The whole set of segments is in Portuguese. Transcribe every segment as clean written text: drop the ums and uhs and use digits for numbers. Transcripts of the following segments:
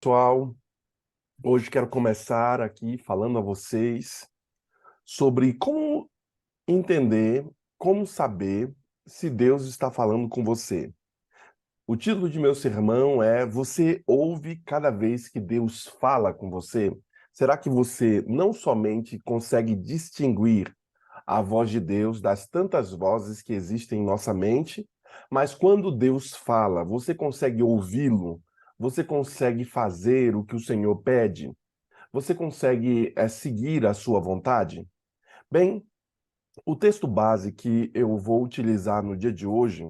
Pessoal, hoje quero começar aqui falando a vocês sobre como entender, como saber se Deus está falando com você. O título de meu sermão é: Você ouve cada vez que Deus fala com você? Será que você não somente consegue distinguir a voz de Deus das tantas vozes que existem em nossa mente, mas quando Deus fala, você consegue ouvi-lo? Você consegue fazer o que o Senhor pede? Você consegue seguir a sua vontade? Bem, o texto base que eu vou utilizar no dia de hoje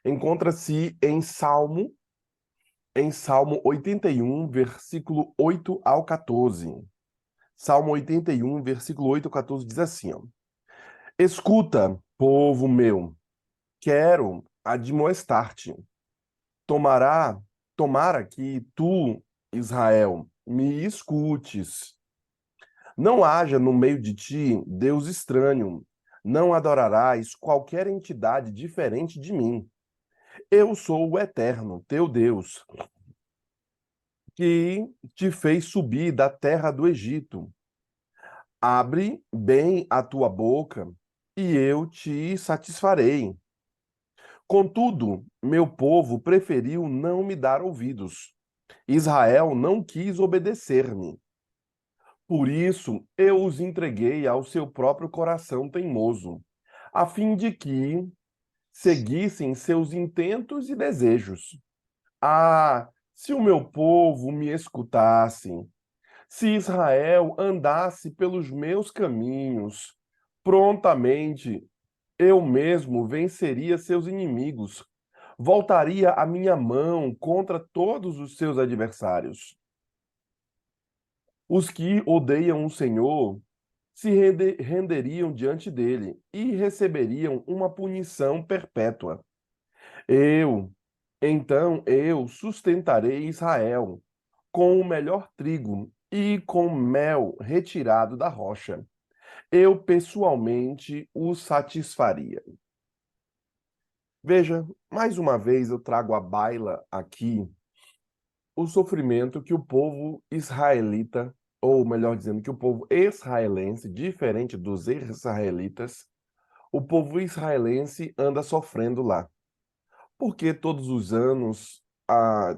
encontra-se em Salmo 81, versículo 8 ao 14. Salmo 81, versículo 8 ao 14 diz assim, ó: Escuta, povo meu, quero admoestar-te. Tomará, tomara que tu, Israel, me escutes. Não haja no meio de ti Deus estranho. Não adorarás qualquer entidade diferente de mim. Eu sou o Eterno, teu Deus, que te fez subir da terra do Egito. Abre bem a tua boca e eu te satisfarei. Contudo, meu povo preferiu não me dar ouvidos. Israel não quis obedecer-me. Por isso, eu os entreguei ao seu próprio coração teimoso, a fim de que seguissem seus intentos e desejos. Ah, se o meu povo me escutasse, se Israel andasse pelos meus caminhos, prontamente eu mesmo venceria seus inimigos, voltaria a minha mão contra todos os seus adversários. Os que odeiam o Senhor se renderiam diante dele e receberiam uma punição perpétua. Eu, então eu sustentarei Israel com o melhor trigo e com mel retirado da rocha. Eu pessoalmente o satisfaria. Veja, mais uma vez eu trago à baila aqui o sofrimento que o povo israelita, ou melhor dizendo, que o povo israelense, diferente dos israelitas, o povo israelense anda sofrendo lá. Porque todos os anos,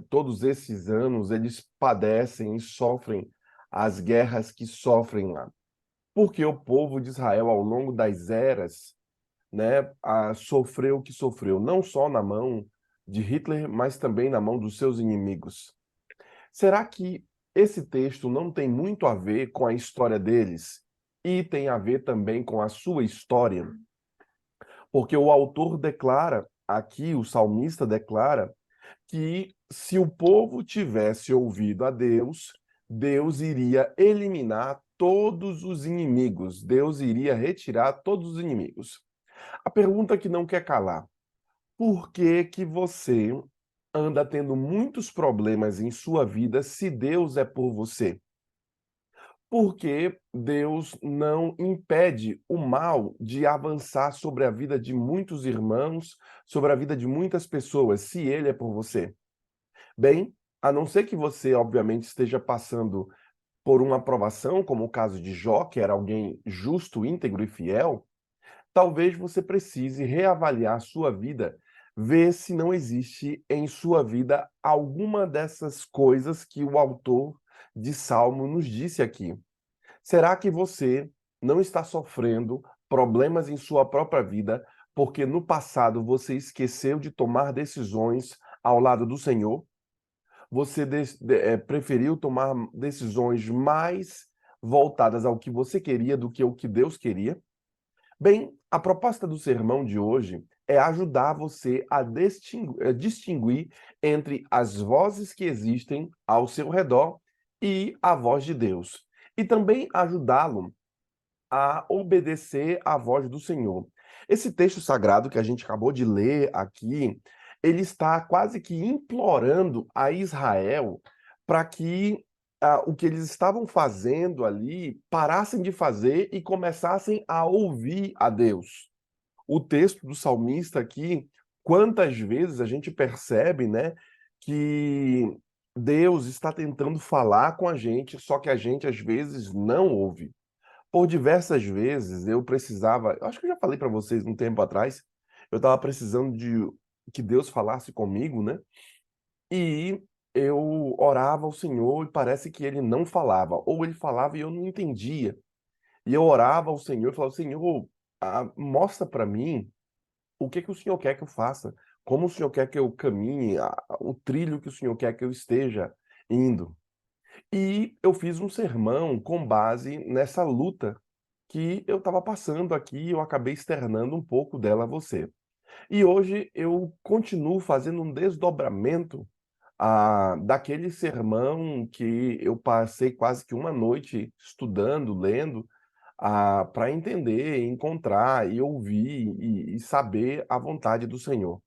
todos esses anos, eles padecem e sofrem as guerras que sofrem lá. Porque o povo de Israel, ao longo das eras, né, sofreu o que sofreu, não só na mão de Hitler, mas também na mão dos seus inimigos. Será que esse texto não tem muito a ver com a história deles e tem a ver também com a sua história? Porque o autor declara, aqui o salmista declara, que se o povo tivesse ouvido a Deus, Deus iria eliminar todos os inimigos, Deus iria retirar todos os inimigos. A pergunta que não quer calar: por que que você anda tendo muitos problemas em sua vida se Deus é por você? Porque Deus não impede o mal de avançar sobre a vida de muitos irmãos, sobre a vida de muitas pessoas, se Ele é por você. Bem, a não ser que você, obviamente, esteja passando por uma aprovação, como o caso de Jó, que era alguém justo, íntegro e fiel, talvez você precise reavaliar a sua vida, ver se não existe em sua vida alguma dessas coisas que o autor de Salmo nos disse aqui. Será que você não está sofrendo problemas em sua própria vida porque no passado você esqueceu de tomar decisões ao lado do Senhor? Você preferiu tomar decisões mais voltadas ao que você queria do que o que Deus queria? Bem, a proposta do sermão de hoje é ajudar você a distinguir entre as vozes que existem ao seu redor e a voz de Deus. E também ajudá-lo a obedecer à voz do Senhor. Esse texto sagrado que a gente acabou de ler aqui, ele está quase que implorando a Israel para que o que eles estavam fazendo ali parassem de fazer e começassem a ouvir a Deus. O texto do salmista aqui, quantas vezes a gente percebe, né, que Deus está tentando falar com a gente, só que a gente às vezes não ouve. Por diversas vezes eu precisava, eu acho que eu já falei para vocês um tempo atrás, eu estava precisando de que Deus falasse comigo, né? E eu orava ao Senhor e parece que ele não falava, ou ele falava e eu não entendia. E eu orava ao Senhor e falava: Senhor, mostra para mim o que que o Senhor quer que eu faça, como o Senhor quer que eu caminhe, o trilho que o Senhor quer que eu esteja indo. E eu fiz um sermão com base nessa luta que eu estava passando aqui e eu acabei externando um pouco dela a você. E hoje eu continuo fazendo um desdobramento daquele sermão que eu passei quase que uma noite estudando, lendo, para entender, encontrar e ouvir e saber a vontade do Senhor.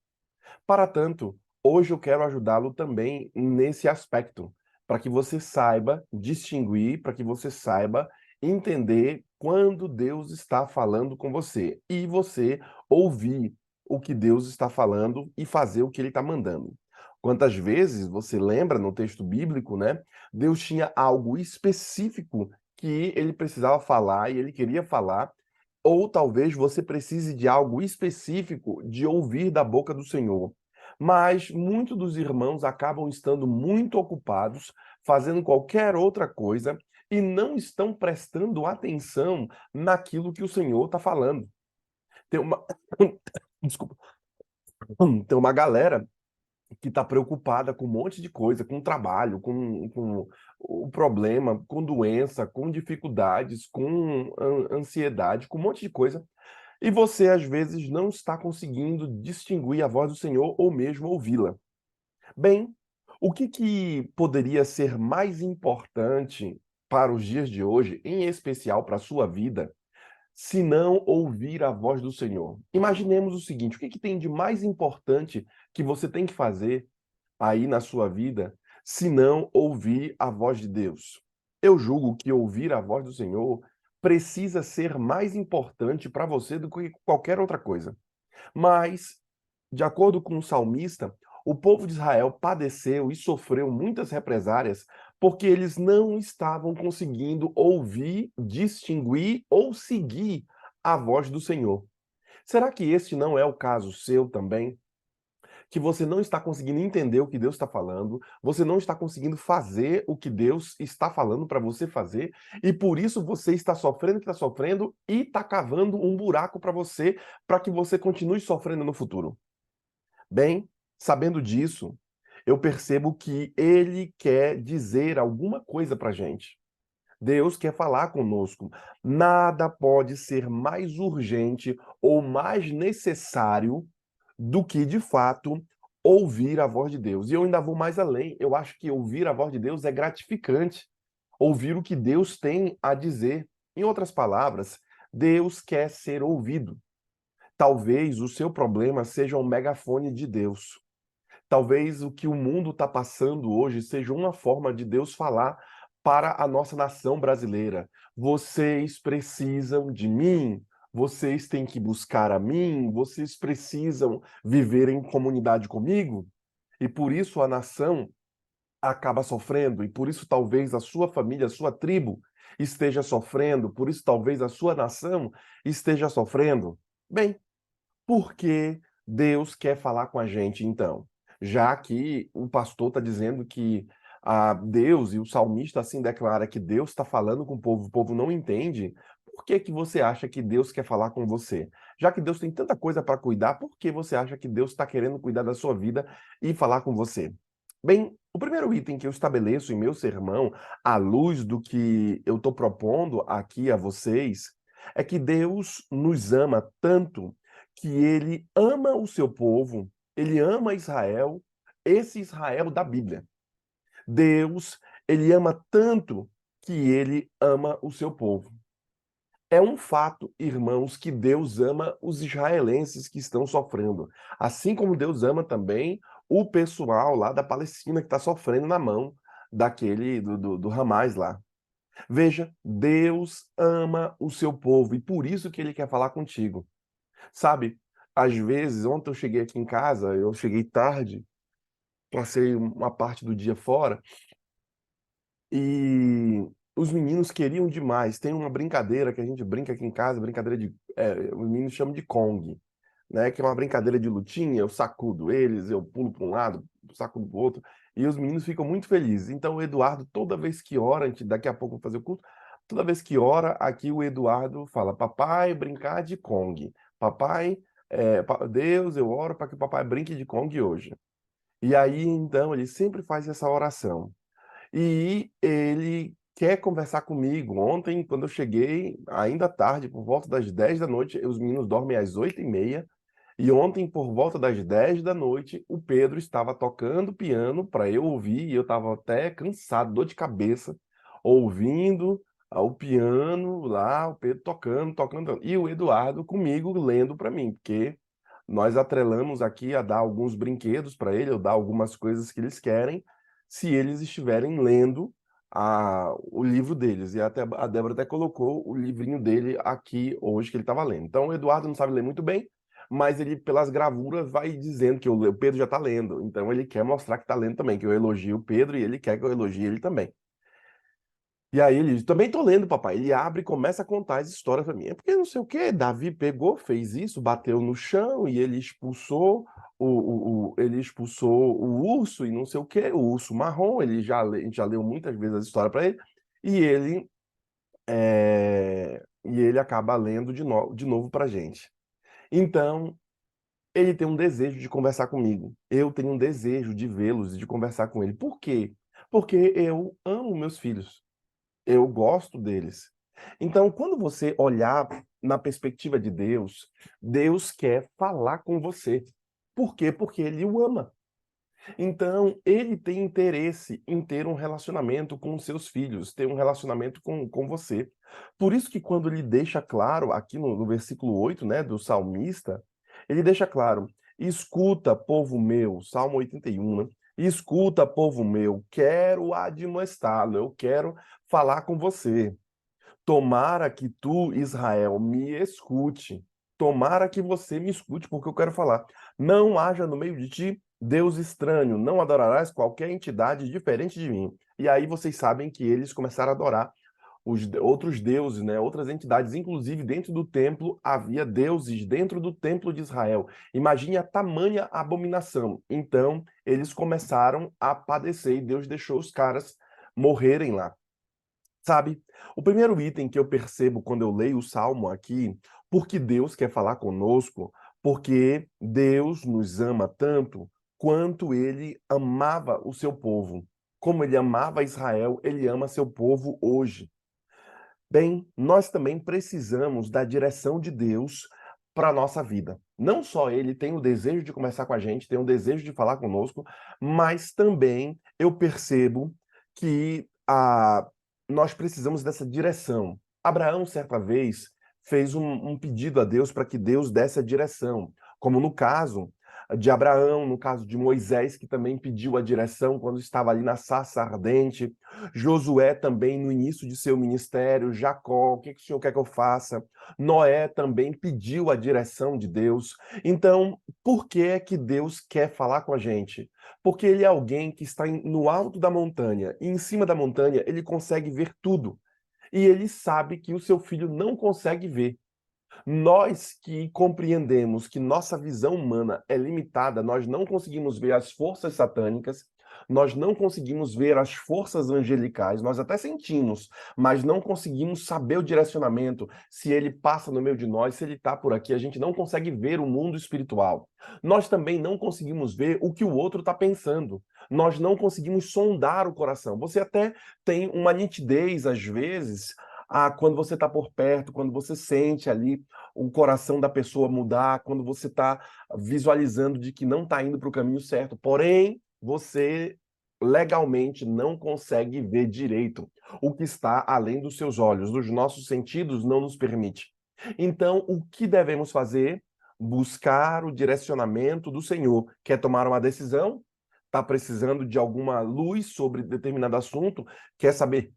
Para tanto, hoje eu quero ajudá-lo também nesse aspecto, para que você saiba distinguir, para que você saiba entender quando Deus está falando com você e você ouvir o que Deus está falando e fazer o que ele está mandando. Quantas vezes você lembra no texto bíblico, né? Deus tinha algo específico que ele precisava falar e ele queria falar, ou talvez você precise de algo específico de ouvir da boca do Senhor. Mas muitos dos irmãos acabam estando muito ocupados, fazendo qualquer outra coisa e não estão prestando atenção naquilo que o Senhor está falando. Tem uma desculpa, tem uma galera que está preocupada com um monte de coisa, com trabalho, com o problema, com doença, com dificuldades, com ansiedade, com um monte de coisa. E você, às vezes, não está conseguindo distinguir a voz do Senhor ou mesmo ouvi-la. Bem, o que que poderia ser mais importante para os dias de hoje, em especial para a sua vida, se não ouvir a voz do Senhor? Imaginemos o seguinte: o que que tem de mais importante que você tem que fazer aí na sua vida, se não ouvir a voz de Deus? Eu julgo que ouvir a voz do Senhor precisa ser mais importante para você do que qualquer outra coisa. Mas, de acordo com o salmista, o povo de Israel padeceu e sofreu muitas represárias porque eles não estavam conseguindo ouvir, distinguir ou seguir a voz do Senhor. Será que este não é o caso seu também? Que você não está conseguindo entender o que Deus está falando, você não está conseguindo fazer o que Deus está falando para você fazer, e por isso você está sofrendo e está cavando um buraco para que você continue sofrendo no futuro. Bem, sabendo disso, eu percebo que ele quer dizer alguma coisa para gente. Deus quer falar conosco. Nada pode ser mais urgente ou mais necessário do que, de fato, ouvir a voz de Deus. E eu ainda vou mais além. Eu acho que ouvir a voz de Deus é gratificante. Ouvir o que Deus tem a dizer. Em outras palavras, Deus quer ser ouvido. Talvez o seu problema seja um megafone de Deus. Talvez o que o mundo está passando hoje seja uma forma de Deus falar para a nossa nação brasileira. Vocês precisam de mim, vocês têm que buscar a mim, vocês precisam viver em comunidade comigo. E por isso a nação acaba sofrendo, e por isso talvez a sua família, a sua tribo esteja sofrendo, por isso talvez a sua nação esteja sofrendo. Bem, por que Deus quer falar com a gente, então? Já que o pastor está dizendo que Deus e o salmista assim declara que Deus está falando com o povo não entende, por que que você acha que Deus quer falar com você? Já que Deus tem tanta coisa para cuidar, por que você acha que Deus está querendo cuidar da sua vida e falar com você? Bem, o primeiro item que eu estabeleço em meu sermão, à luz do que eu estou propondo aqui a vocês, é que Deus nos ama tanto que ele ama o seu povo, ele ama Israel, esse Israel da Bíblia. Deus, ele ama tanto que ele ama o seu povo. É um fato, irmãos, que Deus ama os israelenses que estão sofrendo, assim como Deus ama também o pessoal lá da Palestina que está sofrendo na mão do Hamas lá. Veja, Deus ama o seu povo e por isso que ele quer falar contigo. Sabe, às vezes, ontem eu cheguei aqui em casa, eu cheguei tarde, passei uma parte do dia fora e os meninos queriam demais. Tem uma brincadeira que a gente brinca aqui em casa, brincadeira de, os meninos chamam de Kong, né? Que é uma brincadeira de lutinha. Eu sacudo eles, eu pulo para um lado, sacudo para o outro, e os meninos ficam muito felizes. Então o Eduardo, toda vez que ora, daqui a pouco eu vou fazer o culto, toda vez que ora, aqui o Eduardo fala: papai, brincar de Kong. Papai, Deus, eu oro para que o papai brinque de Kong hoje. E aí, então, ele sempre faz essa oração. E ele quer conversar comigo. Ontem, quando eu cheguei, ainda tarde, por volta das 10 da noite, os meninos dormem às 8h30, e ontem, por volta das 10 da noite, o Pedro estava tocando piano para eu ouvir, e eu estava até cansado, dor de cabeça, ouvindo o piano lá, o Pedro tocando, tocando, e o Eduardo comigo lendo para mim, porque nós atrelamos aqui a dar alguns brinquedos para ele, ou dar algumas coisas que eles querem, se eles estiverem lendo o livro deles. E até a Débora até colocou o livrinho dele aqui hoje que ele estava lendo. Então, o Eduardo não sabe ler muito bem, mas ele, pelas gravuras, vai dizendo que o Pedro já está lendo. Então, ele quer mostrar que está lendo também, que eu elogio o Pedro e ele quer que eu elogie ele também. E aí ele diz: também tô lendo, papai. Ele abre e começa a contar as histórias para mim. É porque não sei o quê, Davi pegou, fez isso, bateu no chão e ele expulsou ele expulsou o urso e não sei o quê, o urso marrom. A gente já leu muitas vezes a história para ele, e ele acaba lendo de novo pra gente. Então, ele tem um desejo de conversar comigo. Eu tenho um desejo de vê-los e de conversar com ele. Por quê? Porque eu amo meus filhos. Eu gosto deles. Então, quando você olhar na perspectiva de Deus, Deus quer falar com você. Por quê? Porque ele o ama. Então, ele tem interesse em ter um relacionamento com os seus filhos, ter um relacionamento com você. Por isso que quando ele deixa claro, aqui no versículo 8, né, do salmista, ele deixa claro: escuta, povo meu, Salmo 81, né? Escuta, povo meu, quero admoestá-lo, eu quero falar com você. Tomara que tu, Israel, me escute. Tomara que você me escute, porque eu quero falar. Não haja no meio de ti Deus estranho, não adorarás qualquer entidade diferente de mim. E aí vocês sabem que eles começaram a adorar outros deuses, né? Outras entidades, inclusive dentro do templo havia deuses dentro do templo de Israel. Imagine a tamanha abominação. Então, eles começaram a padecer e Deus deixou os caras morrerem lá. Sabe, o primeiro item que eu percebo quando eu leio o Salmo aqui, porque Deus quer falar conosco, porque Deus nos ama tanto quanto ele amava o seu povo. Como ele amava Israel, ele ama seu povo hoje. Bem, nós também precisamos da direção de Deus para a nossa vida. Não só ele tem o desejo de conversar com a gente, tem o desejo de falar conosco, mas também eu percebo que nós precisamos dessa direção. Abraão, certa vez, fez um pedido a Deus para que Deus desse a direção, como no caso de Abraão, no caso de Moisés, que também pediu a direção quando estava ali na sarça ardente. Josué também no início de seu ministério, Jacó, o que o senhor quer que eu faça? Noé também pediu a direção de Deus. Então, por que é que Deus quer falar com a gente? Porque ele é alguém que está no alto da montanha, e em cima da montanha ele consegue ver tudo. E ele sabe que o seu filho não consegue ver. Nós que compreendemos que nossa visão humana é limitada, nós não conseguimos ver as forças satânicas, nós não conseguimos ver as forças angelicais, nós até sentimos, mas não conseguimos saber o direcionamento, se ele passa no meio de nós, se ele está por aqui, a gente não consegue ver o mundo espiritual. Nós também não conseguimos ver o que o outro está pensando. Nós não conseguimos sondar o coração. Você até tem uma nitidez, às vezes, quando você está por perto, quando você sente ali o coração da pessoa mudar, quando você está visualizando de que não está indo para o caminho certo, porém, você legalmente não consegue ver direito o que está além dos seus olhos, os nossos sentidos não nos permite. Então, o que devemos fazer? Buscar o direcionamento do Senhor. Quer tomar uma decisão? Está precisando de alguma luz sobre determinado assunto? Quer saber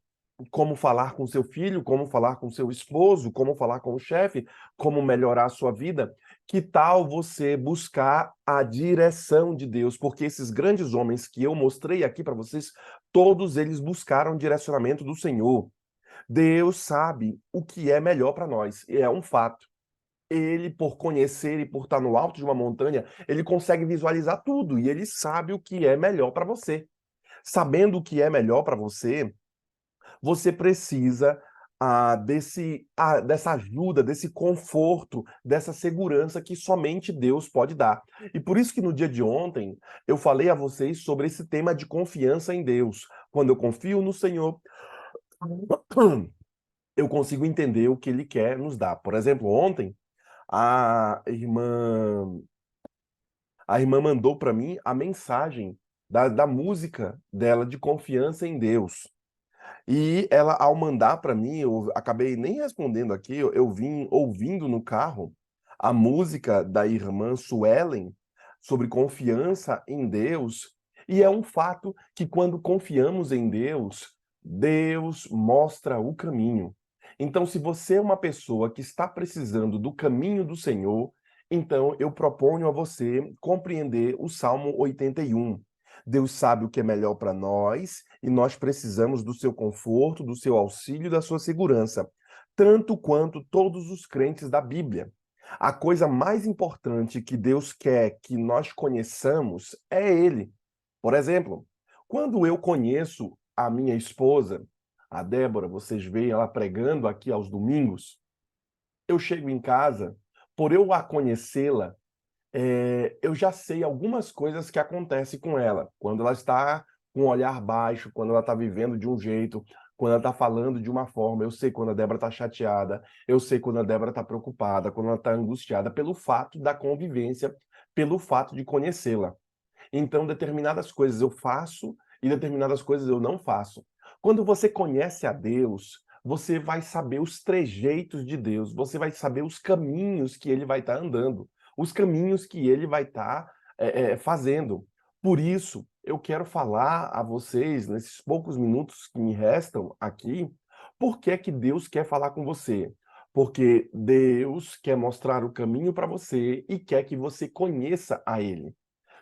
como falar com seu filho, como falar com seu esposo, como falar com o chefe, como melhorar a sua vida? Que tal você buscar a direção de Deus? Porque esses grandes homens que eu mostrei aqui para vocês, todos eles buscaram o direcionamento do Senhor. Deus sabe o que é melhor para nós, e é um fato. Ele, por conhecer e por estar no alto de uma montanha, ele consegue visualizar tudo e ele sabe o que é melhor para você. Sabendo o que é melhor para você, você precisa dessa ajuda, desse conforto, dessa segurança que somente Deus pode dar. E por isso que no dia de ontem eu falei a vocês sobre esse tema de confiança em Deus. Quando eu confio no Senhor, eu consigo entender o que Ele quer nos dar. Por exemplo, ontem a irmã, a irmã mandou para mim a mensagem da música dela de confiança em Deus. E ela, ao mandar para mim, eu acabei nem respondendo aqui, eu vim ouvindo no carro a música da irmã Suelen sobre confiança em Deus, e é um fato que quando confiamos em Deus, Deus mostra o caminho. Então, se você é uma pessoa que está precisando do caminho do Senhor, então eu proponho a você compreender o Salmo 81. Deus sabe o que é melhor para nós e nós precisamos do seu conforto, do seu auxílio e da sua segurança, tanto quanto todos os crentes da Bíblia. A coisa mais importante que Deus quer que nós conheçamos é Ele. Por exemplo, quando eu conheço a minha esposa, a Débora, vocês veem ela pregando aqui aos domingos, eu chego em casa, por eu a conhecê-la, eu já sei algumas coisas que acontecem com ela. Quando ela está com um olhar baixo, quando ela está vivendo de um jeito, quando ela está falando de uma forma. Eu sei quando a Débora está chateada, eu sei quando a Débora está preocupada, quando ela está angustiada, pelo fato da convivência, pelo fato de conhecê-la. Então, determinadas coisas eu faço e determinadas coisas eu não faço. Quando você conhece a Deus, você vai saber os trejeitos de Deus, você vai saber os caminhos que ele vai estar andando, os caminhos que ele vai estar fazendo. Por isso, eu quero falar a vocês, nesses poucos minutos que me restam aqui, por que que Deus quer falar com você. Porque Deus quer mostrar o caminho para você e quer que você conheça a Ele.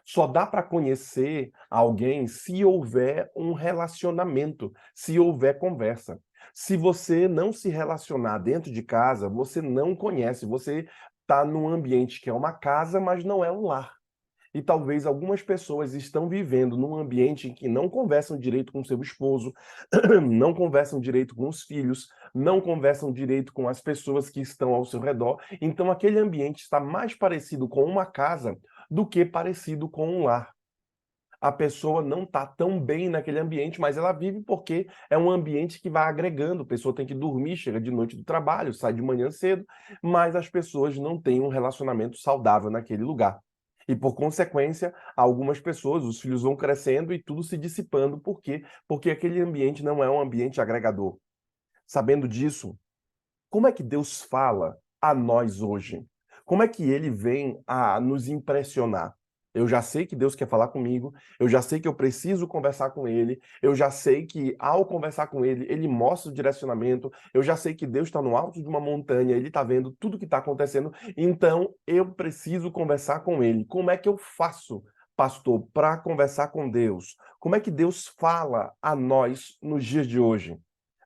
Só dá para conhecer alguém se houver um relacionamento, se houver conversa. Se você não se relacionar dentro de casa, você não conhece, você está num ambiente que é uma casa, mas não é um lar. E talvez algumas pessoas estão vivendo num ambiente em que não conversam direito com seu esposo, não conversam direito com os filhos, não conversam direito com as pessoas que estão ao seu redor. Então aquele ambiente está mais parecido com uma casa do que parecido com um lar. A pessoa não está tão bem naquele ambiente, mas ela vive porque é um ambiente que vai agregando. A pessoa tem que dormir, chega de noite do trabalho, sai de manhã cedo, mas as pessoas não têm um relacionamento saudável naquele lugar. E, por consequência, algumas pessoas, os filhos vão crescendo e tudo se dissipando. Por quê? Porque aquele ambiente não é um ambiente agregador. Sabendo disso, como é que Deus fala a nós hoje? Como é que ele vem a nos impressionar? Eu já sei que Deus quer falar comigo, eu já sei que eu preciso conversar com ele, eu já sei que ao conversar com ele, ele mostra o direcionamento, eu já sei que Deus está no alto de uma montanha, ele está vendo tudo que está acontecendo, então eu preciso conversar com ele. Como é que eu faço, pastor, para conversar com Deus? Como é que Deus fala a nós nos dias de hoje?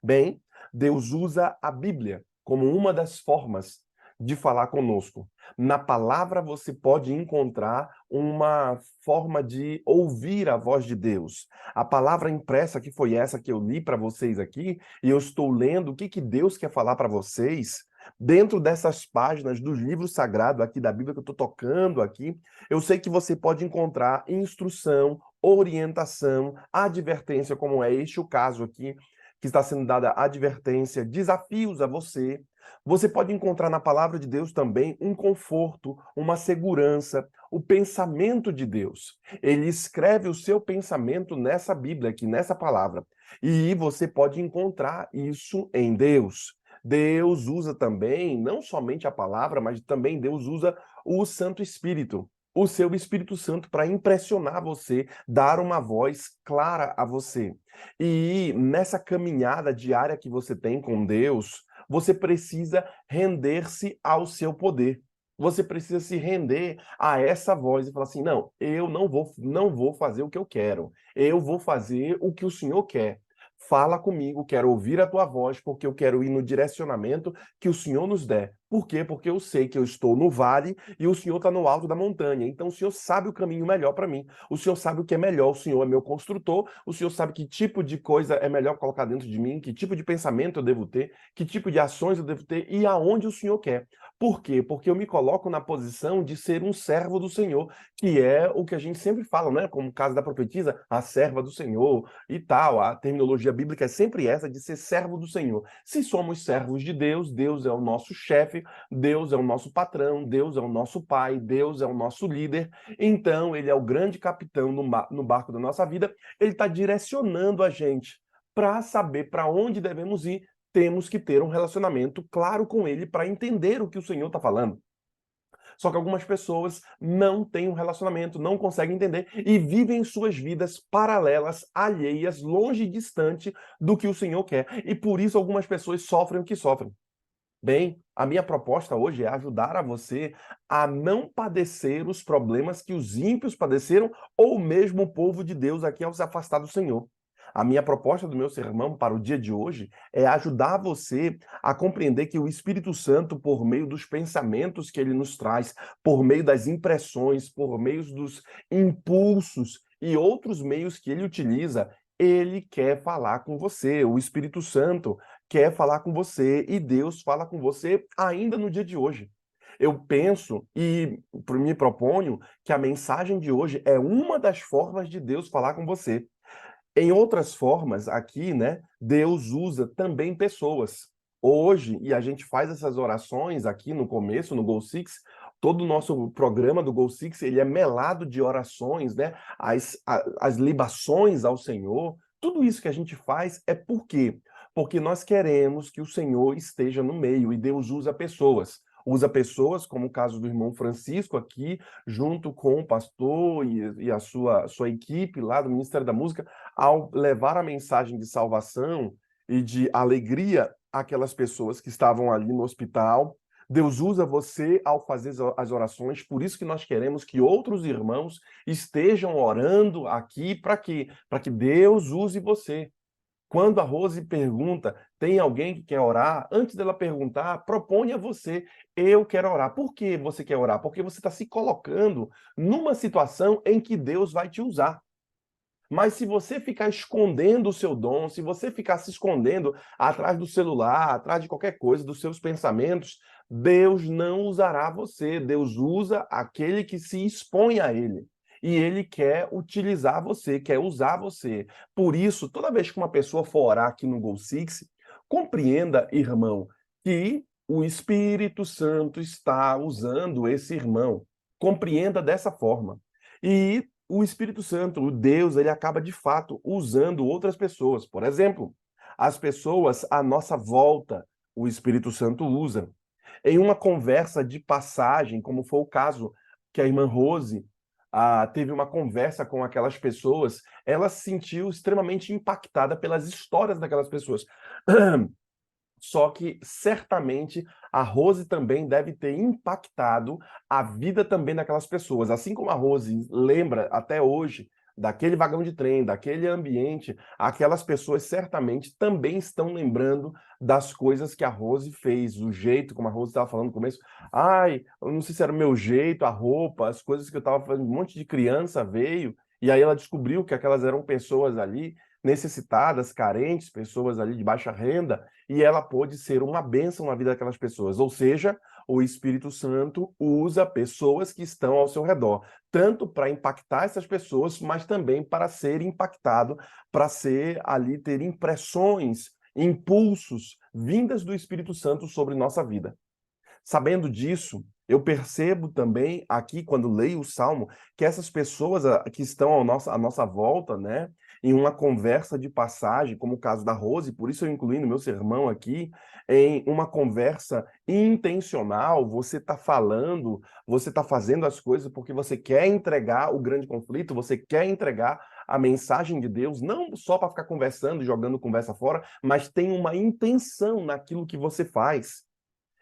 Bem, Deus usa a Bíblia como uma das formas de falar conosco. Na palavra você pode encontrar uma forma de ouvir a voz de Deus. A palavra impressa, que foi essa que eu li para vocês aqui, e eu estou lendo o que que Deus quer falar para vocês, dentro dessas páginas do livro sagrado aqui da Bíblia que eu estou tocando aqui, eu sei que você pode encontrar instrução, orientação, advertência, como é este o caso aqui, que está sendo dada advertência, desafios a você. Você pode encontrar na palavra de Deus também um conforto, uma segurança, o pensamento de Deus. Ele escreve o seu pensamento nessa Bíblia aqui, nessa palavra. E você pode encontrar isso em Deus. Deus usa também, não somente a palavra, mas também Deus usa o Santo Espírito, o seu Espírito Santo, para impressionar você, dar uma voz clara a você. E nessa caminhada diária que você tem com Deus, você precisa render-se ao seu poder. Você precisa se render a essa voz e falar assim: não, eu não vou fazer o que eu quero. Eu vou fazer o que o Senhor quer. Fala comigo, quero ouvir a tua voz, porque eu quero ir no direcionamento que o Senhor nos der. Por quê? Porque eu sei que eu estou no vale e o Senhor está no alto da montanha. Então o Senhor sabe o caminho melhor para mim. O Senhor sabe o que é melhor. O Senhor é meu construtor. O Senhor sabe que tipo de coisa é melhor colocar dentro de mim, que tipo de pensamento eu devo ter, que tipo de ações eu devo ter e aonde o Senhor quer. Por quê? Porque eu me coloco na posição de ser um servo do Senhor, que é o que a gente sempre fala, né? Como o caso da profetisa, a serva do Senhor e tal. A terminologia bíblica é sempre essa de ser servo do Senhor. Se somos servos de Deus, Deus é o nosso chefe, Deus é o nosso patrão, Deus é o nosso pai, Deus é o nosso líder. Então, ele é o grande capitão no barco da nossa vida. Ele está direcionando a gente para saber para onde devemos ir. Temos que ter um relacionamento claro com ele para entender o que o Senhor está falando. Só que algumas pessoas não têm um relacionamento, não conseguem entender e vivem suas vidas paralelas, alheias, longe e distante do que o Senhor quer. E por isso algumas pessoas sofrem o que sofrem. Bem, a minha proposta hoje é ajudar a você a não padecer os problemas que os ímpios padeceram ou mesmo o povo de Deus aqui ao se afastar do Senhor. A minha proposta do meu sermão para o dia de hoje é ajudar você a compreender que o Espírito Santo, por meio dos pensamentos que ele nos traz, por meio das impressões, por meio dos impulsos e outros meios que ele utiliza, ele quer falar com você. O Espírito Santo quer falar com você e Deus fala com você ainda no dia de hoje. Eu penso e me proponho que a mensagem de hoje é uma das formas de Deus falar com você. Em outras formas, aqui, né, Deus usa também pessoas. Hoje, e a gente faz essas orações aqui no começo, no Go Six, todo o nosso programa do Go Six, ele é melado de orações, né? As libações ao Senhor. Tudo isso que a gente faz é por quê? Porque nós queremos que o Senhor esteja no meio e Deus usa pessoas. Usa pessoas, como o caso do irmão Francisco aqui, junto com o pastor e a sua equipe lá do Ministério da Música, ao levar a mensagem de salvação e de alegria àquelas pessoas que estavam ali no hospital. Deus usa você ao fazer as orações, por isso que nós queremos que outros irmãos estejam orando aqui para quê? Para que Deus use você. Quando a Rose pergunta, tem alguém que quer orar? Antes dela perguntar, propõe a você, eu quero orar. Por que você quer orar? Porque você está se colocando numa situação em que Deus vai te usar. Mas se você ficar escondendo o seu dom, se você ficar se escondendo atrás do celular, atrás de qualquer coisa, dos seus pensamentos, Deus não usará você. Deus usa aquele que se expõe a ele. E ele quer utilizar você, quer usar você. Por isso, toda vez que uma pessoa for orar aqui no Go Six, compreenda, irmão, que o Espírito Santo está usando esse irmão. Compreenda dessa forma. E o Espírito Santo, o Deus, ele acaba de fato usando outras pessoas. Por exemplo, as pessoas à nossa volta, o Espírito Santo usa. Em uma conversa de passagem, como foi o caso que a irmã Rose teve uma conversa com aquelas pessoas, ela se sentiu extremamente impactada pelas histórias daquelas pessoas. Só que certamente a Rose também deve ter impactado a vida também daquelas pessoas. Assim como a Rose lembra até hoje daquele vagão de trem, daquele ambiente, aquelas pessoas certamente também estão lembrando das coisas que a Rose fez, o jeito, como a Rose estava falando no começo. Ai, eu não sei se era o meu jeito, a roupa, as coisas que eu estava fazendo, um monte de criança veio, e aí ela descobriu que aquelas eram pessoas ali necessitadas, carentes, pessoas ali de baixa renda, e ela pôde ser uma bênção na vida daquelas pessoas. Ou seja, o Espírito Santo usa pessoas que estão ao seu redor, tanto para impactar essas pessoas, mas também para ser impactado, para ser ali, ter impressões, impulsos, vindas do Espírito Santo sobre nossa vida. Sabendo disso, eu percebo também aqui, quando leio o Salmo, que essas pessoas que estão à nossa volta, né, em uma conversa de passagem, como o caso da Rose, por isso eu incluí no meu sermão aqui, em uma conversa intencional, você está falando, você está fazendo as coisas porque você quer entregar o grande conflito, você quer entregar a mensagem de Deus, não só para ficar conversando, jogando conversa fora, mas tem uma intenção naquilo que você faz.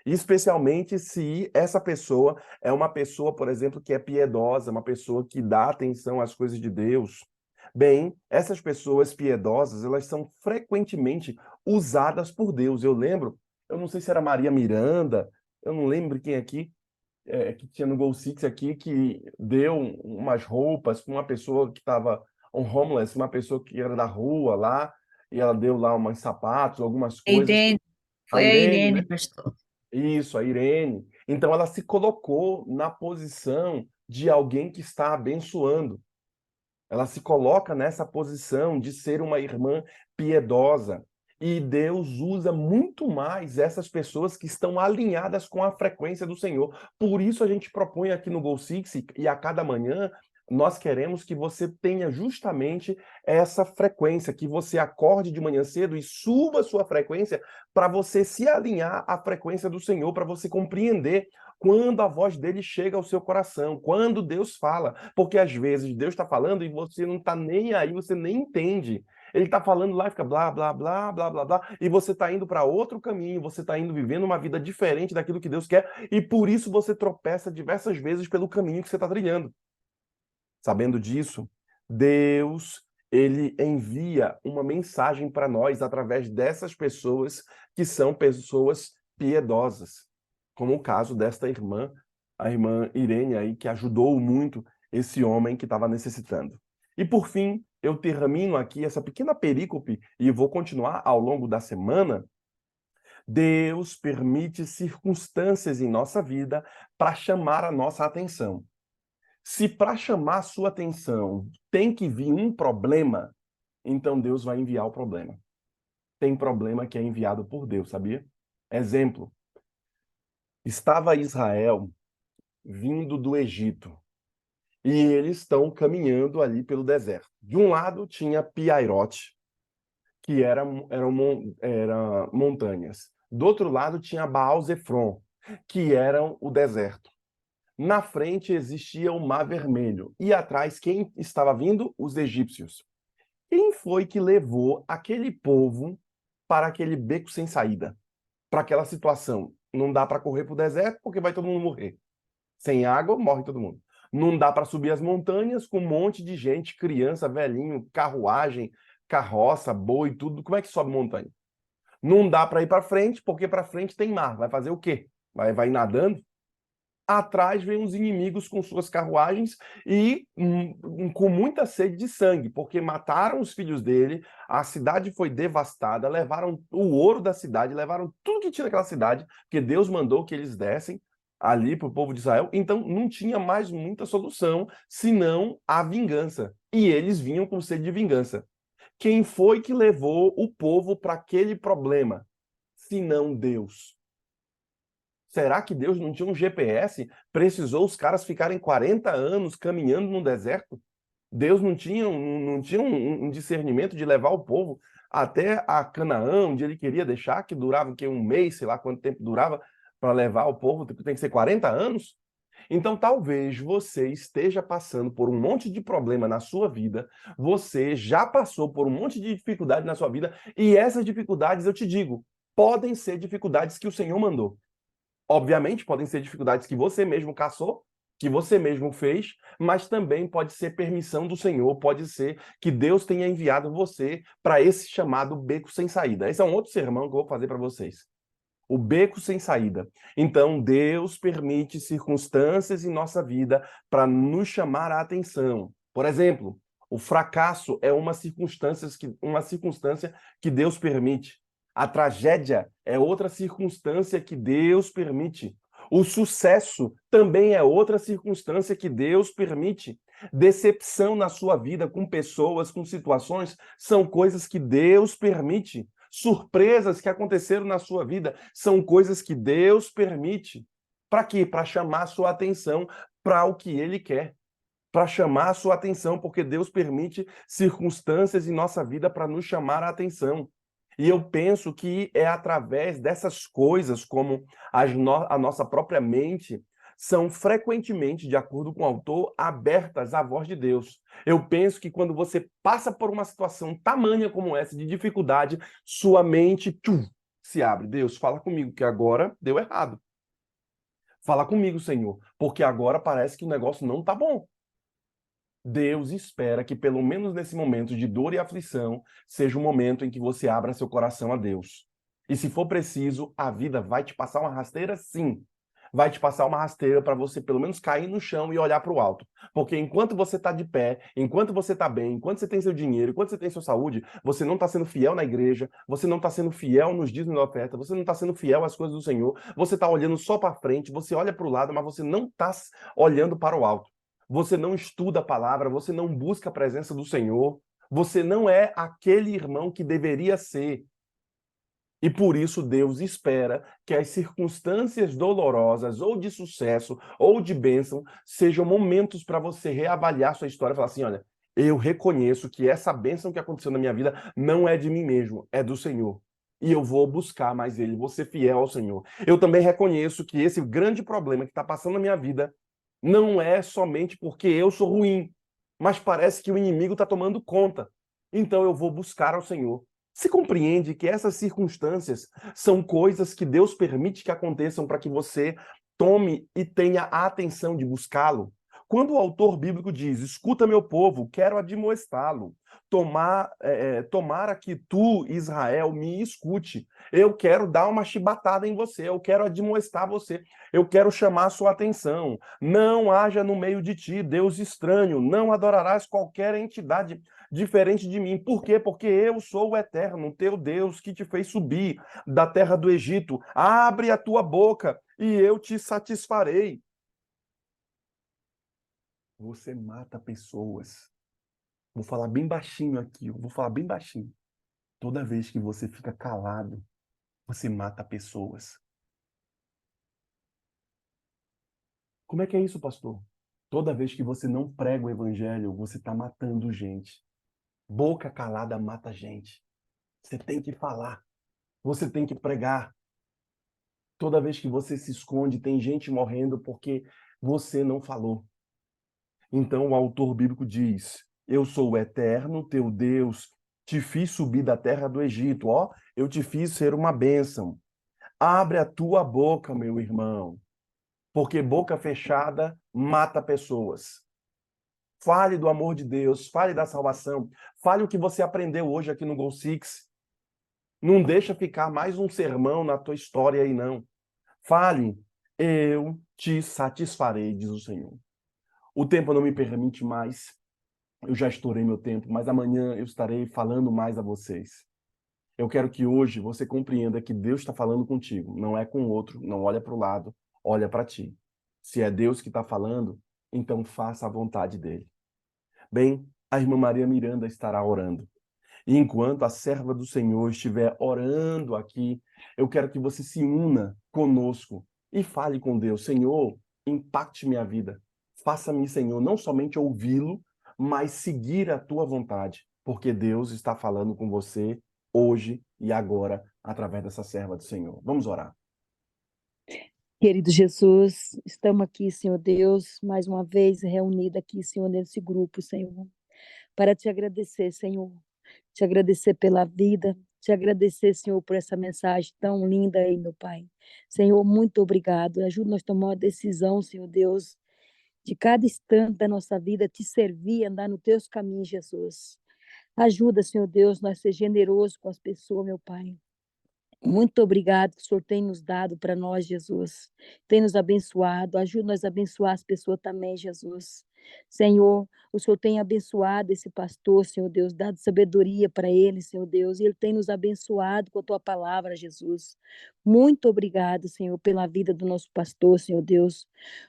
Especialmente se essa pessoa é uma pessoa, por exemplo, que é piedosa, uma pessoa que dá atenção às coisas de Deus. Bem, essas pessoas piedosas, elas são frequentemente usadas por Deus. Eu não sei se era Maria Miranda, eu não lembro quem aqui, que tinha no Goal Six aqui, que deu umas roupas para uma pessoa que estava um homeless, uma pessoa que era da rua lá, e ela deu lá uns sapatos, algumas A coisas. Irene, A foi a Irene, né? Irene, pastor. Isso, a Irene. Então ela se colocou na posição de alguém que está abençoando. Ela se coloca nessa posição de ser uma irmã piedosa. E Deus usa muito mais essas pessoas que estão alinhadas com a frequência do Senhor. Por isso a gente propõe aqui no Goal Six e a cada manhã nós queremos que você tenha justamente essa frequência, que você acorde de manhã cedo e suba a sua frequência para você se alinhar à frequência do Senhor, para você compreender quando a voz dele chega ao seu coração, quando Deus fala, porque às vezes Deus está falando e você não está nem aí, você nem entende. Ele está falando lá e fica blá, blá, blá, blá, blá, blá, e você está indo para outro caminho, você está indo vivendo uma vida diferente daquilo que Deus quer, e por isso você tropeça diversas vezes pelo caminho que você está trilhando. Sabendo disso, Deus, ele envia uma mensagem para nós através dessas pessoas que são pessoas piedosas, como o caso desta irmã, a irmã Irene aí, que ajudou muito esse homem que estava necessitando. E por fim, eu termino aqui essa pequena perícope e vou continuar ao longo da semana. Deus permite circunstâncias em nossa vida para chamar a nossa atenção. Se para chamar a sua atenção tem que vir um problema, então Deus vai enviar o problema. Tem problema que é enviado por Deus, sabia? Exemplo, estava Israel vindo do Egito e eles estão caminhando ali pelo deserto. De um lado tinha Piairote, que eram montanhas. Do outro lado tinha Baal-Zefron, que eram o deserto. Na frente existia o Mar Vermelho. E atrás, quem estava vindo? Os egípcios. Quem foi que levou aquele povo para aquele beco sem saída? Para aquela situação. Não dá para correr para o deserto porque vai todo mundo morrer. Sem água, morre todo mundo. Não dá para subir as montanhas com um monte de gente, criança, velhinho, carruagem, carroça, boi, tudo. Como é que sobe montanha? Não dá para ir para frente porque para frente tem mar. Vai fazer o quê? Vai nadando? Atrás vem os inimigos com suas carruagens e com muita sede de sangue, porque mataram os filhos dele, a cidade foi devastada, levaram o ouro da cidade, levaram tudo que tinha naquela cidade, porque Deus mandou que eles dessem ali para o povo de Israel, então não tinha mais muita solução, senão a vingança. E eles vinham com sede de vingança. Quem foi que levou o povo para aquele problema? Senão Deus. Será que Deus não tinha um GPS? Precisou os caras ficarem 40 anos caminhando no deserto? Deus não tinha um discernimento de levar o povo até a Canaã, onde ele queria deixar, que durava que um mês, sei lá quanto tempo durava, para levar o povo, tem que ser 40 anos? Então, talvez você esteja passando por um monte de problema na sua vida, você já passou por um monte de dificuldade na sua vida, e essas dificuldades, eu te digo, podem ser dificuldades que o Senhor mandou. Obviamente, podem ser dificuldades que você mesmo caçou, que você mesmo fez, mas também pode ser permissão do Senhor, pode ser que Deus tenha enviado você para esse chamado beco sem saída. Esse é um outro sermão que eu vou fazer para vocês. O beco sem saída. Então, Deus permite circunstâncias em nossa vida para nos chamar a atenção. Por exemplo, o fracasso é uma circunstância que Deus permite. A tragédia é outra circunstância que Deus permite. O sucesso também é outra circunstância que Deus permite. Decepção na sua vida com pessoas, com situações, são coisas que Deus permite. Surpresas que aconteceram na sua vida são coisas que Deus permite. Para quê? Para chamar a sua atenção para o que Ele quer. Para chamar a sua atenção, porque Deus permite circunstâncias em nossa vida para nos chamar a atenção. E eu penso que é através dessas coisas, como a nossa própria mente, são frequentemente, de acordo com o autor, abertas à voz de Deus. Eu penso que quando você passa por uma situação tamanha como essa, de dificuldade, sua mente se abre. Deus, fala comigo, que agora deu errado. Fala comigo, Senhor, porque agora parece que o negócio não está bom. Deus espera que, pelo menos nesse momento de dor e aflição, seja um momento em que você abra seu coração a Deus. E se for preciso, a vida vai te passar uma rasteira, sim. Vai te passar uma rasteira para você pelo menos cair no chão e olhar para o alto. Porque enquanto você está de pé, enquanto você está bem, enquanto você tem seu dinheiro, enquanto você tem sua saúde, você não está sendo fiel na igreja, você não está sendo fiel nos dízimos da oferta, você não está sendo fiel às coisas do Senhor, você está olhando só para frente, você olha para o lado, mas você não está olhando para o alto. Você não estuda a palavra, você não busca a presença do Senhor, você não é aquele irmão que deveria ser. E por isso Deus espera que as circunstâncias dolorosas, ou de sucesso, ou de bênção, sejam momentos para você reavaliar sua história e falar assim: olha, eu reconheço que essa bênção que aconteceu na minha vida não é de mim mesmo, é do Senhor. E eu vou buscar mais Ele, vou ser fiel ao Senhor. Eu também reconheço que esse grande problema que está passando na minha vida não é somente porque eu sou ruim, mas parece que o inimigo está tomando conta. Então eu vou buscar ao Senhor. Se compreende que essas circunstâncias são coisas que Deus permite que aconteçam para que você tome e tenha a atenção de buscá-lo? Quando o autor bíblico diz: escuta, meu povo, quero admoestá-lo, tomara que tu, Israel, me escute. Eu quero dar uma chibatada em você, eu quero admoestar você, eu quero chamar a sua atenção. Não haja no meio de ti Deus estranho, não adorarás qualquer entidade diferente de mim. Por quê? Porque eu sou o eterno, teu Deus, que te fez subir da terra do Egito. Abre a tua boca e eu te satisfarei. Você mata pessoas. Vou falar bem baixinho aqui, vou falar bem baixinho. Toda vez que você fica calado, você mata pessoas. Como é que é isso, pastor? Toda vez que você não prega o evangelho, você está matando gente. Boca calada mata gente. Você tem que falar. Você tem que pregar. Toda vez que você se esconde, tem gente morrendo porque você não falou. Então o autor bíblico diz: eu sou o eterno, teu Deus, te fiz subir da terra do Egito, ó, eu te fiz ser uma bênção. Abre a tua boca, meu irmão, porque boca fechada mata pessoas. Fale do amor de Deus, fale da salvação, fale o que você aprendeu hoje aqui no Go Six. Não deixa ficar mais um sermão na tua história aí, não. Fale, eu te satisfarei, diz o Senhor. O tempo não me permite mais, eu já estourei meu tempo, mas amanhã eu estarei falando mais a vocês. Eu quero que hoje você compreenda que Deus está falando contigo, não é com o outro, não olha para o lado, olha para ti. Se é Deus que está falando, então faça a vontade dele. Bem, a irmã Maria Miranda estará orando. E enquanto a serva do Senhor estiver orando aqui, eu quero que você se una conosco e fale com Deus: Senhor, impacte minha vida. Faça-me, Senhor, não somente ouvi-lo, mas seguir a tua vontade, porque Deus está falando com você hoje e agora através dessa serva do Senhor. Vamos orar. Querido Jesus, estamos aqui, Senhor Deus, mais uma vez reunida aqui, Senhor, nesse grupo, Senhor, para te agradecer, Senhor, te agradecer pela vida, te agradecer, Senhor, por essa mensagem tão linda aí, meu Pai. Senhor, muito obrigado. Ajuda-nos a tomar uma decisão, Senhor Deus, de cada instante da nossa vida, te servir, andar nos teus caminhos, Jesus. Ajuda, Senhor Deus, nós ser generosos com as pessoas, meu Pai. Muito obrigado que o Senhor tem nos dado para nós, Jesus. Tem nos abençoado. Ajuda-nos a abençoar as pessoas também, Jesus. Senhor, o Senhor tem abençoado esse pastor, Senhor Deus, dado sabedoria para ele, Senhor Deus, e ele tem nos abençoado com a tua palavra, Jesus. Muito obrigado, Senhor, pela vida do nosso pastor, Senhor Deus.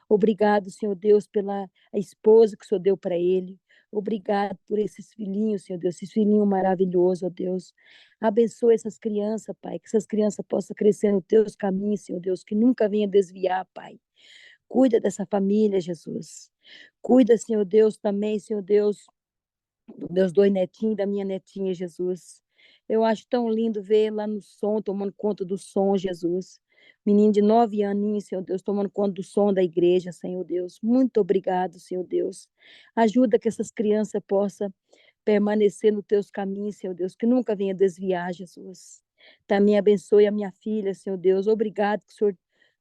Obrigado, Senhor Deus, pela a esposa que o Senhor deu para ele. Obrigado por esses filhinhos, Senhor Deus, esses filhinhos maravilhosos, ó Deus. Abençoa essas crianças, Pai, que essas crianças possam crescer nos teus caminhos, Senhor Deus, que nunca venha desviar, Pai. Cuida dessa família, Jesus. Cuida, Senhor Deus, também, Senhor Deus, dos meus dois netinhos, da minha netinha, Jesus. Eu acho tão lindo ver lá no som, tomando conta do som, Jesus. Menino de 9 aninhos, Senhor Deus, tomando conta do som da igreja, Senhor Deus. Muito obrigado, Senhor Deus. Ajuda que essas crianças possam permanecer nos teus caminhos, Senhor Deus, que nunca venha desviar, Jesus. Também abençoe a minha filha, Senhor Deus. Obrigado que o Senhor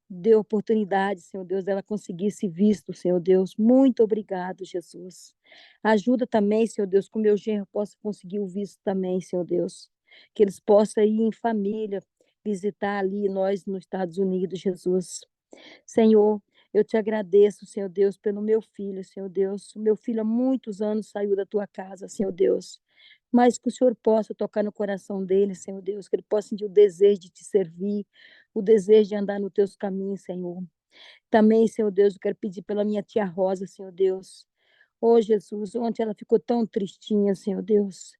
deu oportunidade, Senhor Deus, dela conseguir esse visto, Senhor Deus. Muito obrigado, Jesus. Ajuda também, Senhor Deus, que o meu genro possa conseguir o visto também, Senhor Deus. Que eles possam ir em família, visitar ali nós nos Estados Unidos, Jesus. Senhor, eu te agradeço, Senhor Deus, pelo meu filho, Senhor Deus. O meu filho há muitos anos saiu da tua casa, Senhor Deus. Mas que o Senhor possa tocar no coração dele, Senhor Deus, que ele possa sentir o desejo de te servir, o desejo de andar nos teus caminhos, Senhor. Também, Senhor Deus, eu quero pedir pela minha tia Rosa, Senhor Deus. Ô, Jesus, ontem ela ficou tão tristinha, Senhor Deus,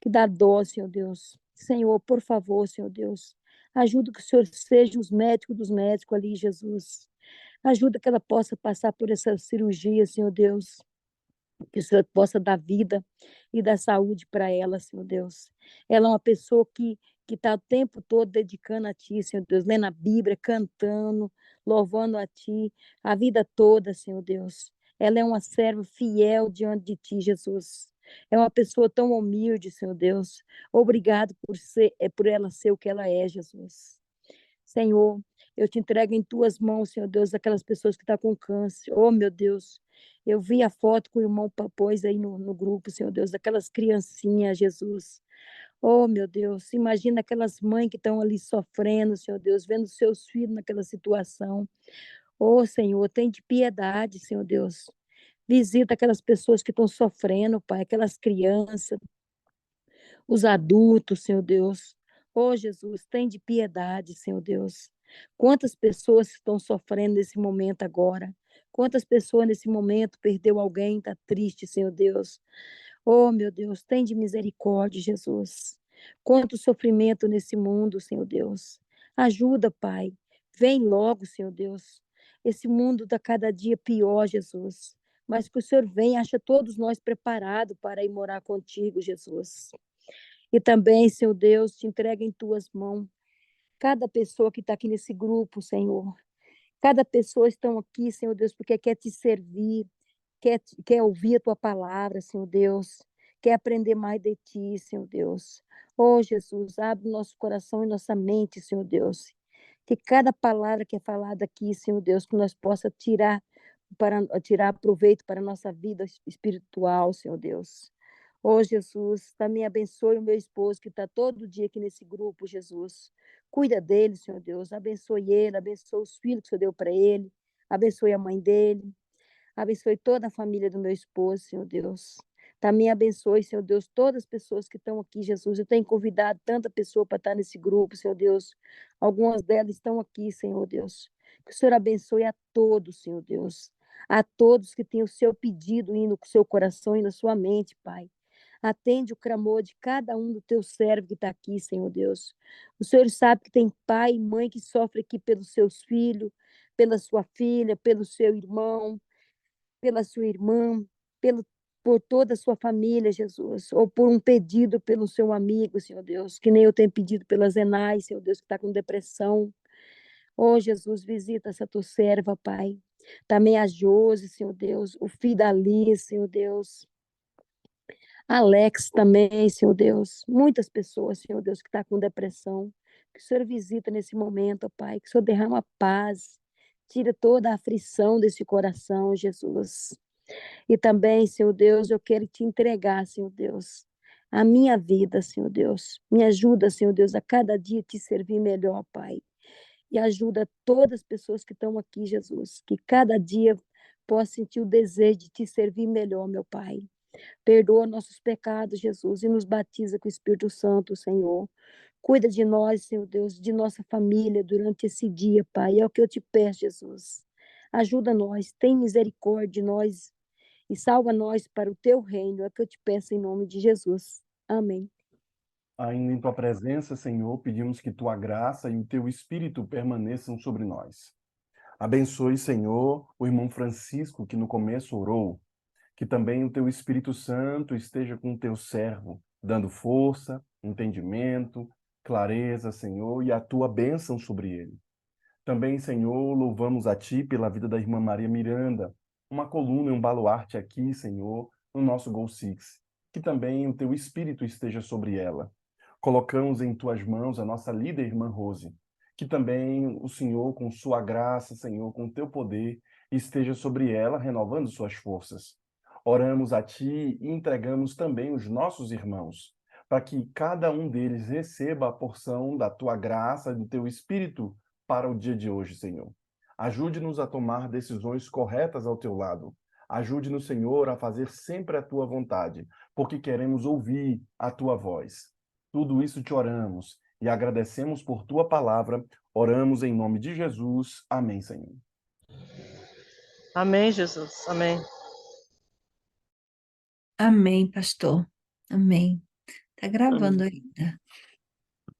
que dá dó, Senhor Deus. Senhor, por favor, Senhor Deus, ajuda que o Senhor seja os médicos dos médicos ali, Jesus. Ajuda que ela possa passar por essa cirurgia, Senhor Deus. Que o Senhor possa dar vida e dar saúde para ela, Senhor Deus. Ela é uma pessoa que está o tempo todo dedicando a Ti, Senhor Deus, lendo a Bíblia, cantando, louvando a Ti, a vida toda, Senhor Deus. Ela é uma serva fiel diante de Ti, Jesus. É uma pessoa tão humilde, Senhor Deus. Obrigado por ela ser o que ela é, Jesus. Senhor, eu te entrego em tuas mãos, Senhor Deus, aquelas pessoas que estão com câncer. Oh, meu Deus, eu vi a foto que o irmão pôs aí no grupo, Senhor Deus, daquelas criancinhas, Jesus. Oh, meu Deus, imagina aquelas mães que estão ali sofrendo, Senhor Deus, vendo seus filhos naquela situação. Oh, Senhor, tem de piedade, Senhor Deus. Visita aquelas pessoas que estão sofrendo, Pai, aquelas crianças, os adultos, Senhor Deus. Oh, Jesus, tem de piedade, Senhor Deus. Quantas pessoas estão sofrendo nesse momento agora? Quantas pessoas nesse momento perdeu alguém, está triste, Senhor Deus? Oh, meu Deus, tem de misericórdia, Jesus. Quanto sofrimento nesse mundo, Senhor Deus. Ajuda, Pai. Vem logo, Senhor Deus. Esse mundo está cada dia pior, Jesus. Mas que o Senhor venha, acha todos nós preparados para ir morar contigo, Jesus. E também, Senhor Deus, te entrega em tuas mãos cada pessoa que está aqui nesse grupo, Senhor. Cada pessoa está aqui, Senhor Deus, porque quer te servir, quer ouvir a tua palavra, Senhor Deus, quer aprender mais de ti, Senhor Deus. Oh, Jesus, abre nosso coração e nossa mente, Senhor Deus. Que cada palavra que é falada aqui, Senhor Deus, que nós possa tirar proveito para a nossa vida espiritual, Senhor Deus. Oh, Jesus, também abençoe o meu esposo que está todo dia aqui nesse grupo, Jesus. Cuida dele, Senhor Deus. Abençoe ele, abençoe os filhos que o Senhor deu para ele. Abençoe a mãe dele. Abençoe toda a família do meu esposo, Senhor Deus. Também abençoe, Senhor Deus, todas as pessoas que estão aqui, Jesus. Eu tenho convidado tanta pessoa para estar nesse grupo, Senhor Deus. Algumas delas estão aqui, Senhor Deus. Que o Senhor abençoe a todos, Senhor Deus. A todos que têm o seu pedido indo com o seu coração e na sua mente, Pai. Atende o clamor de cada um do teu servo que está aqui, Senhor Deus. O Senhor sabe que tem pai e mãe que sofrem aqui pelos seus filhos, pela sua filha, pelo seu irmão, pela sua irmã, por toda a sua família, Jesus, ou por um pedido pelo seu amigo, Senhor Deus, que nem eu tenho pedido pela Zenai, Senhor Deus, que está com depressão. Oh, Jesus, visita essa tua serva, Pai. Também a Josi, Senhor Deus, o filho da Liz, Senhor Deus. Alex também, Senhor Deus. Muitas pessoas, Senhor Deus, que estão com depressão. Que o Senhor visita nesse momento, Pai. Que o Senhor derrama paz. Tira toda a aflição desse coração, Jesus. E também, Senhor Deus, eu quero te entregar, Senhor Deus, a minha vida, Senhor Deus. Me ajuda, Senhor Deus, a cada dia te servir melhor, Pai. E ajuda todas as pessoas que estão aqui, Jesus, que cada dia possa sentir o desejo de te servir melhor, meu Pai. Perdoa nossos pecados, Jesus, e nos batiza com o Espírito Santo, Senhor. Cuida de nós, Senhor Deus, de nossa família durante esse dia, Pai. É o que eu te peço, Jesus. Ajuda nós, tem misericórdia de nós e salva nós para o teu reino. É o que eu te peço em nome de Jesus. Amém. Ainda em tua presença, Senhor, pedimos que tua graça e o teu Espírito permaneçam sobre nós. Abençoe, Senhor, o irmão Francisco, que no começo orou, que também o teu Espírito Santo esteja com o teu servo, dando força, entendimento, clareza, Senhor, e a tua bênção sobre ele. Também, Senhor, louvamos a ti pela vida da irmã Maria Miranda, uma coluna e um baluarte aqui, Senhor, no nosso Gol Six. Que também o teu Espírito esteja sobre ela. Colocamos em tuas mãos a nossa líder, irmã Rose, que também o Senhor, com sua graça, Senhor, com teu poder, esteja sobre ela, renovando suas forças. Oramos a ti e entregamos também os nossos irmãos, para que cada um deles receba a porção da tua graça e do teu espírito para o dia de hoje, Senhor. Ajude-nos a tomar decisões corretas ao teu lado. Ajude-nos, Senhor, a fazer sempre a tua vontade, porque queremos ouvir a tua voz. Tudo isso te oramos e agradecemos por tua palavra. Oramos em nome de Jesus. Amém, Senhor. Amém, Jesus. Amém. Amém, pastor. Amém. Tá gravando Amém. ainda.